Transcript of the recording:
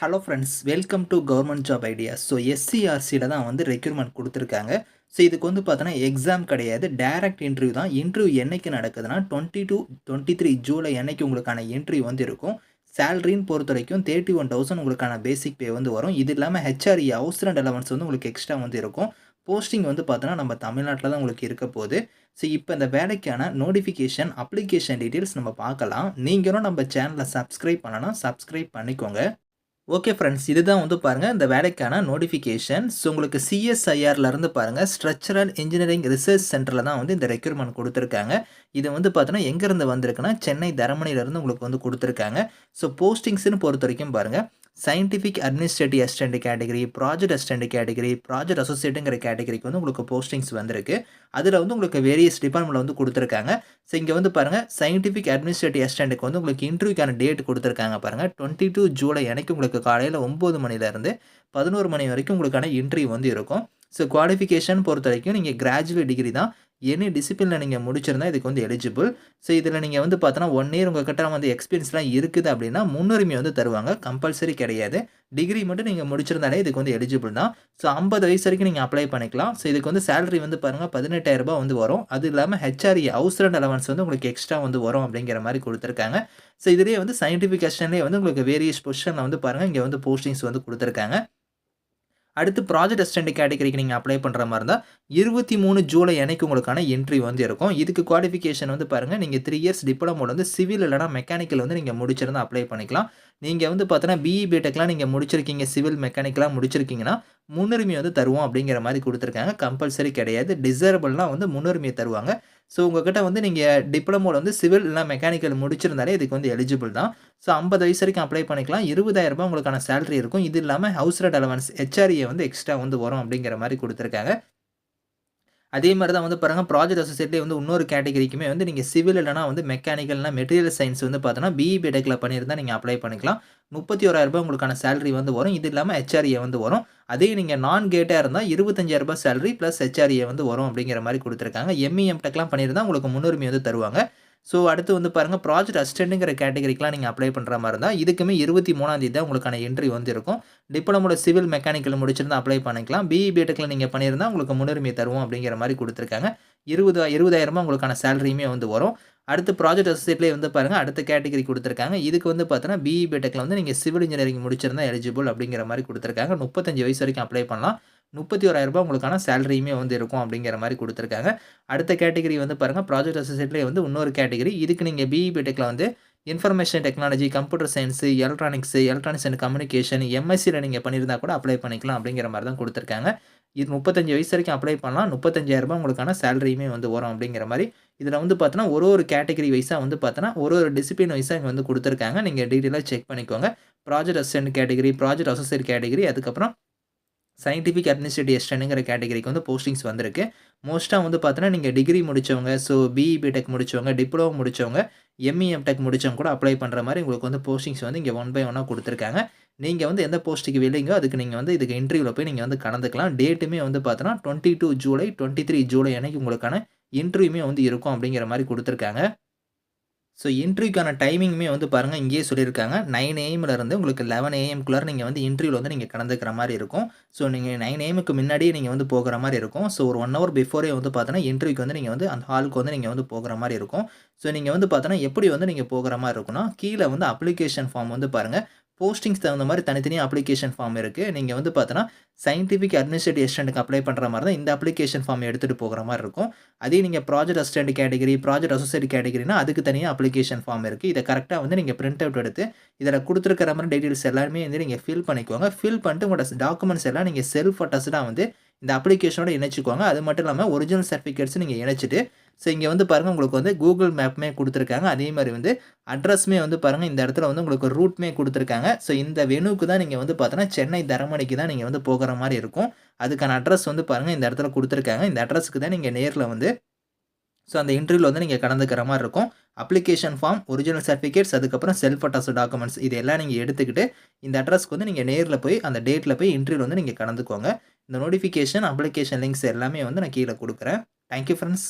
Hello friends, welcome to government job ideas. So எஸ்சிஆர்சியில் தான் வந்து ரெக்ரூட்மெண்ட் கொடுத்துருக்காங்க. ஸோ இதுக்கு வந்து பார்த்தோன்னா எக்ஸாம் கிடையாது, டைரக்ட் இன்டர்வியூ தான். இன்டர்வியூ என்னைக்கு நடக்குதுன்னா 22-23 ஜூலை அன்னைக்கு உங்களுக்கான இன்டர்வியூ வந்து இருக்கும். சேலரின்னு பொறுத்த வரைக்கும் 31,000 உங்களுக்கான பேசிக் பே வந்து வரும். இது இல்லாமல் ஹெச்ஆர்இ ஹவுஸ் ரெண்ட் அலவன்ஸ் வந்து உங்களுக்கு எக்ஸ்ட்ரா வந்து இருக்கும். போஸ்டிங் வந்து பார்த்தோன்னா நம்ம தமிழ்நாட்டில் தான் உங்களுக்கு இருக்க போகுது. ஸோ இப்போ இந்த வேலைக்கான நோட்டிஃபிகேஷன், அப்ளிகேஷன் டீட்டெயில்ஸ் நம்ம பார்க்கலாம். நீங்களும் நம்ம சேனலை சப்ஸ்கிரைப் பண்ணலாம், சப்ஸ்கிரைப் பண்ணிக்கோங்க. ஓகே ஃப்ரெண்ட்ஸ், இதுதான் வந்து பாருங்கள் இந்த வேலைக்கான நோட்டிஃபிகேஷன். ஸோ உங்களுக்கு சிஎஸ்ஐஆர்லேருந்து பாருங்கள் ஸ்ட்ரக்சரல் இன்ஜினியரிங் ரிசர்ச் சென்டரில் தான் வந்து இந்த ரெக்ரூட்மெண்ட் கொடுத்துருக்காங்க. இது வந்து பார்த்தோன்னா எங்கேருந்து வந்திருக்குன்னா சென்னை தரமணிலேருந்து உங்களுக்கு வந்து கொடுத்துருக்காங்க. ஸோ போஸ்டிங்ஸ்னு பொறுத்த வரைக்கும் பாருங்கள் scientific administrative assistant category, project assistant category, project அசோசியேட்டுங்கிற கேட்டகரிக்கு வந்து உங்களுக்கு போஸ்டிங்ஸ் வந்திருக்கு. அதில் வந்து உங்களுக்கு வேரியஸ் டிபார்ட்மெண்ட்டில் வந்து கொடுத்துருக்காங்க. ஸோ இங்கே வந்து பாருங்கள் சயின்டிஃபிக் அட்மினிஸ்ட்ரேட்டிவ் அசிஸ்டன்ட்டுக்கு வந்து உங்களுக்கு இன்டர்வியூக்கான டேட் கொடுத்துருக்காங்க பாருங்கள். 22 ஜூலை அன்னைக்கு உங்களுக்கு காலையில் 9 மணிலேருந்து 11 மணி வரைக்கும் உங்களுக்கான இன்டர்வியூ வந்து இருக்கும். ஸோ குவாலிஃபிகேஷன் பொறுத்த வரைக்கும் நீங்கள் கிராஜுவேட் டிகிரி தான். எனி டிசிப்ளினில் நீங்கள் முடிச்சிருந்தா இதுக்கு வந்து எலிஜிபிள். ஸோ இதில் நீங்கள் வந்து பார்த்தோன்னா 1 இயர் உங்கள்கிட்ட வந்து எக்ஸ்பீரியன்ஸ்லாம் இருக்குது அப்படின்னா முன்னுரிமை வந்து தருவாங்க. கம்பல்சரி கிடையாது. டிகிரி மட்டும் நீங்கள் முடிச்சிருந்தாலே இதுக்கு வந்து எலிஜிபிள் தான். ஸோ 50 வயசு வரைக்கும் நீங்கள் அப்ளை பண்ணிக்கலாம். ஸோ இதுக்கு வந்து சேலரி வந்து பாருங்கள் 18,000 வந்து வரும். அது இல்லாமல் ஹெச்ஆர்இ ஹவுஸ் ரெண்ட் அலவன்ஸ் வந்து உங்களுக்கு எக்ஸ்ட்ரா வந்து வரும் அப்படிங்கிற மாதிரி கொடுத்துருக்காங்க. ஸோ இதுலேயே வந்து சயின்டிஃபிக் அசிஸ்டன்ட்லேயே வந்து உங்களுக்கு வேரியஸ் பொசிஷனில் வந்து பாருங்கள் இங்கே வந்து போஸ்டிங்ஸ் வந்து கொடுத்துருக்காங்க. அடுத்து ப்ராஜெக்ட் அசிஸ்டன்ட் கேட்டகரிக்கு நீங்கள் அப்ளை பண்ணுற மாதிரி இருந்தால் 23 ஜூலை அன்னைக்கு உங்களுக்கான என்ட்ரி வந்து இருக்கும். இதுக்கு குவாலிஃபிகேஷன் வந்து பாருங்கள் நீங்கள் 3 இயர்ஸ் டிப்ளமோவில் வந்து சிவில் இல்லைனா மெக்கானிக்கல் வந்து நீங்கள் முடிச்சிருந்தா அப்ளை பண்ணிக்கலாம். நீங்கள் வந்து பார்த்தோன்னா பிஇ பிடெக்லாம் நீங்கள் முடிச்சிருக்கீங்க, சிவில் மெக்கானிக்கலாக முடிச்சிருக்கீங்கன்னா முன்னுரிமை வந்து தருவோம் அப்படிங்கிற மாதிரி கொடுத்துருக்காங்க. கம்பல்சரி கிடையாது, டிசரபிள்னால் வந்து முன்னுரிமையை தருவாங்க. ஸோ உங்கள்கிட்ட வந்து நீங்கள் டிப்ளமோவில் வந்து சிவில் இல்லைனா மெக்கானிக்கல் முடிச்சிருந்தாலே இதுக்கு வந்து எலிஜிபிள் தான். ஸோ 50 வயசு வரைக்கும் அப்ளை பண்ணிக்கலாம். 20,000 உங்களுக்கான சேலரி இருக்கும். இது இல்லாமல் ஹவுஸ் ரெண்ட் அலவன்ஸ் ஹெச்ஆர்ஏ வந்து எக்ஸ்ட்ரா வந்து வரும் அப்படிங்கிற மாதிரி கொடுத்துருக்காங்க. அதே மாதிரி தான் வந்து பாருங்கள் ப்ராஜெக்ட் அசோசியேட்லேயே வந்து இன்னொரு கேட்டகரிக்குமே வந்து நீங்கள் சிவில் இல்லைனா வந்து மெக்கானிக்கல்னா மெட்டீரியல் சயின்ஸ் வந்து பார்த்தோன்னா பிஇ பிடெக்கில் பண்ணியிருந்தால் நீங்கள் அப்ளை பண்ணிக்கலாம். 31,000 உங்களுக்கான சேலரி வந்து வரும். இது இல்லாமல் ஹெச்ஆர்ஏ வந்து வரும். அதே நீங்கள் நான் கேட்டாக இருந்தால் 25,000 சேலரி ப்ளஸ் ஹெச்ஆர்ஏ வந்து வரும் அப்படிங்கிற மாதிரி கொடுத்துருக்காங்க. எம்இ எம்டெக்லாம் பண்ணியிருந்தால் உங்களுக்கு முன்னுரிமை வந்து தருவாங்க. ஸோ அடுத்து வந்து பாருங்கள் ப்ராஜெக்ட் அசிஸ்டன்ட்டுங்கிற கேட்டகரிக்கெலாம் நீங்கள் அப்ளை பண்ணுற மாதிரி இருந்தால் இதுக்குமே 23ஆம் தான் உங்களுக்கான என்ட்ரி வந்து இருக்கும். டிப்ளமோட சிவில் மெக்கானிக்கல் முடிச்சிருந்தால் அப்ளை பண்ணிக்கலாம். பிஇ பிடெக்கில் நீங்கள் பண்ணியிருந்தால் உங்களுக்கு முன்னுரிமை தருவோம் அப்படிங்கிற மாதிரி கொடுத்துருக்காங்க. 20,000 உங்களுக்கான சேலரியுமே வந்து வரும். அடுத்து ப்ராஜெக்ட் அசோசியேட்லேயே வந்து பாருங்கள் அடுத்த கேட்டகரி கொடுத்துருக்காங்க. இதுக்கு வந்து பார்த்தோன்னா பிஇ பிடெக்கில் வந்து நீங்கள் சிவில் இன்ஜினியரிங் முடிச்சிருந்தால் எலிஜிபிள் அப்படிங்கிற மாதிரி கொடுத்துருக்காங்க. 35 வயசு வரைக்கும் அப்ளை பண்ணலாம். 31,000 உங்களுக்கான சேலரியுமே வந்து இருக்கும் அப்படிங்கிற மாதிரி கொடுத்துருக்காங்க. அடுத்த கேட்டகரி வந்து பாருங்கள் ப்ராஜெக்ட் அசோசியேட்லேயே வந்து இன்னொரு கேட்டகரி. இதுக்கு நீங்கள் பிஇ பிடெக்கில் வந்து information technology, computer science, electronics and communication, எம்எஸ்சியில் நீங்கள் பண்ணியிருந்தால் கூட அப்ளை பண்ணிக்கலாம் அப்படிங்கிற மாதிரி தான் கொடுத்துருக்காங்க. இது 35 வயசு வரைக்கும் அப்ளை பண்ணலாம். 35,000 உங்களுக்கான சேலரியுமே வந்து வரும் அப்படிங்கிற மாதிரி. இதில் வந்து பார்த்தோன்னா ஒரு கேட்டகரி வைஸாக வந்து பார்த்தோன்னா ஒரு டிசிப்ளின் வைஸாக இங்கே வந்து கொடுத்துருக்காங்க. நீங்கள் டீட்டெயிலாக செக் பண்ணிக்கோங்க. Project assistant category, project associate category, அதுக்கப்புறம் சயின்டிஃபிக் அட்மினிஸ்ட்ரேட்டிவ் அசிஸ்டன்ட்ங்கிற கேட்டகரிக்கு வந்து போஸ்டிங்ஸ் வந்திருக்கு. மோஸ்ட்டாக வந்து பார்த்தோன்னா நீங்கள் டிகிரி முடித்தவங்க, ஸோ பிஇ பிடெக் முடித்தவங்க, டிப்ளமோ முடித்தவங்க, எம்இ எம்டெக் முடித்தவங்க கூட அப்ளை பண்ணுற மாதிரி உங்களுக்கு வந்து போஸ்டிங்ஸ் வந்து இங்கே 1 பை 1 கொடுத்துருக்காங்க. நீங்கள் வந்து எந்த போஸ்ட்டுக்கு வெளியோ அதுக்கு நீங்கள் வந்து இதுக்கு இன்டர்வியூவில் போய் நீங்கள் வந்து கலந்துக்கலாம். டேட்டுமே வந்து பார்த்தோன்னா 22 ஜூலை 23 ஜூலை அன்னைக்கு உங்களுக்கான இன்டர்வியூமே வந்து இருக்கும் அப்படிங்கிற மாதிரி கொடுத்துருக்காங்க. ஸோ இன்டர்வியூக்கான டைமிங்குமே வந்து பாருங்கள் இங்கேயே சொல்லியிருக்காங்க. 9 AM உங்களுக்கு 11 AM நீங்கள் வந்து இன்டர்வியூவில் வந்து நீங்கள் கலந்துக்கிற மாதிரி இருக்கும். ஸோ நீங்கள் 9 AM முன்னாடியே நீங்கள் வந்து போகிற மாதிரி இருக்கும். ஸோ ஒரு 1 ஹவர் பிஃபோரே வந்து பார்த்தோன்னா இன்டர்வியூக்கு வந்து நீங்கள் வந்து அந்த ஹாலுக்கு வந்து நீங்கள் வந்து போகிற மாதிரி இருக்கும். ஸோ நீங்கள் வந்து பார்த்தோன்னா எப்படி வந்து நீங்கள் போகிற மாதிரி இருக்குன்னா கீழே வந்து அப்ளிகேஷன் ஃபார்ம் வந்து பாருங்கள் போஸ்டிங்ஸ் தகுந்த மாதிரி தனித்தனியாக அப்ளிகேஷன் ஃபார்ம் இருக்குது. நீங்கள் வந்து பார்த்தோன்னா சயின்டிஃபிக் அட்மினிஸ்ட்ரேட்டிவ் அசிஸ்டன்ட்டுக்கு அப்ளை பண்ணுற மாதிரி தான் இந்த அப்ளிகேஷன் ஃபார்ம் எடுத்துகிட்டு போகிற மாதிரி இருக்கும். அதே நீங்கள் project assistant category, project associate கேட்டகரினா அதுக்கு தனியாக அப்ளிகேஷன் ஃபார்ம் இருக்குது. இதை கரெக்டாக வந்து நீங்கள் பிரிண்ட் அவுட் எடுத்து இதில் கொடுத்துருக்கிற மாதிரி டீட்டெயில்ஸ் எல்லாமே வந்து நீங்கள் ஃபில் பண்ணிக்கோங்க. ஃபில் பண்ணிட்டு உங்களோட டாக்குமெண்ட்ஸ் எல்லாம் நீங்கள் செல்ஃப் அட்டஸ்டாக வந்து இந்த அப்ளிகேஷனோட இணைச்சிக்கோங்க. அது மட்டும் இல்லாமல் ஒரிஜினல் சர்டிஃபிகேட்ஸ் நீங்கள் இணைச்சிட்டு ஸோ இங்கே வந்து பாருங்கள் உங்களுக்கு வந்து கூகுள் மேப்புமே கொடுத்துருக்காங்க. அதே மாதிரி வந்து அட்ரஸுமே வந்து பாருங்கள் இந்த இடத்துல வந்து உங்களுக்கு ரூட்மே கொடுத்துருக்காங்க. ஸோ இந்த வெனுக்கு தான் நீங்கள் வந்து பார்த்தோன்னா சென்னை தரமணிக்கு தான் நீங்கள் வந்து போகிற மாதிரி இருக்கும். அதுக்கான அட்ரஸ் வந்து பாருங்கள் இந்த இடத்துல கொடுத்துருக்காங்க. இந்த அட்ரஸுக்கு தான் நீங்கள் நேரில் வந்து ஸோ அந்த இன்டர்வியூவில் வந்து நீங்கள் கலந்துக்கிற மாதிரி இருக்கும். அப்ளிகேஷன் ஃபார்ம், ஒரிஜினல் சர்டிஃபிகேட்ஸ், அதுக்கப்புறம் செல்ஃப் அட்டஸ்ட் டாக்குமெண்ட்ஸ் இது எல்லாம் நீங்கள் எடுத்துக்கிட்டு இந்த அட்ரஸ்க்கு வந்து நீங்கள் நேரில் போய் அந்த டேட்டில் போய் இன்டர்வியூவில் வந்து நீங்கள் கலந்துக்கோங்க. இந்த நோட்டிஃபிகேஷன், அப்ளிகேஷன் லிங்க்ஸ் எல்லாமே வந்து நான் கீழே கொடுக்குறேன். Thank you friends.